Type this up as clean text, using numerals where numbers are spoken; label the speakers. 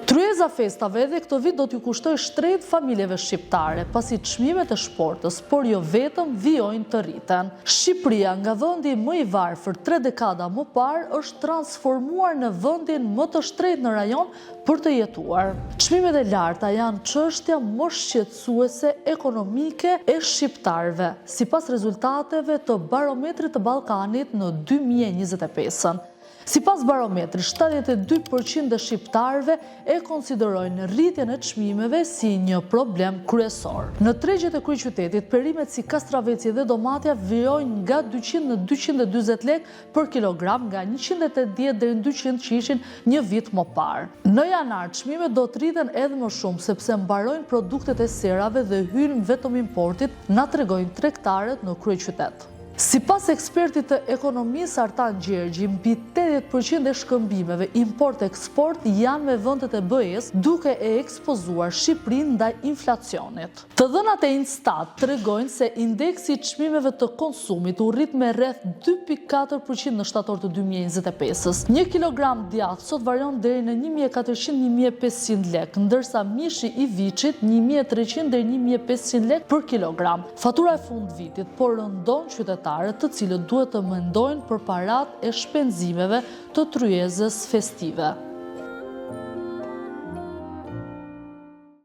Speaker 1: Tryeza festave edhe këtë vit do t'ju kushtoj shtret familjeve shqiptare, pasi çmimet e shportës, por jo vetëm, vijojnë të rriten. Shqipëria, nga vendi më i varfër 3 dekada më parë, është transformuar në vendin më të shtret në rajon për të jetuar. Çmimet e larta janë çështja më shqetësuese ekonomike e shqiptarëve, sipas rezultateve të Barometrit të Ballkanit në 2025. Sipas barometrit, 72% e shqiptarëve e konsiderojnë rritjen e çmimeve si një problem kryesor. Në tregjet e kryeqytetit, perimet si kastraveci dhe domatja vijojnë nga 200 në 240 lekë për kilogram, nga 180 deri në 200 që ishin një vit më parë. Në janar, çmimet do të rriten edhe më shumë, sepse mbarojnë produktet e serave dhe hyjnë vetëm importit, na tregojnë tregtarët në kryeqytet. Sipas ekspertit të ekonomisë Artan Gjergji, mbi 80% e shkëmbimeve import-eksport janë me vendet e BE-s, duke e ekspozuar Shqipërinë ndaj inflacionit. Të dhënat e Instat tregojnë se indeksi i çmimeve të konsumit u rrit me rreth 2.4% në shtator të 2025-s. 1 kilogram djath sot varion deri në 1400-1500 lekë, ndërsa mishi i viçit 1300 deri 1500 lekë për kilogram. Fatura e fundvitit po rëndon qytetarët të cilët duhet të mendojnë për parat e shpenzimeve të tryezës festive.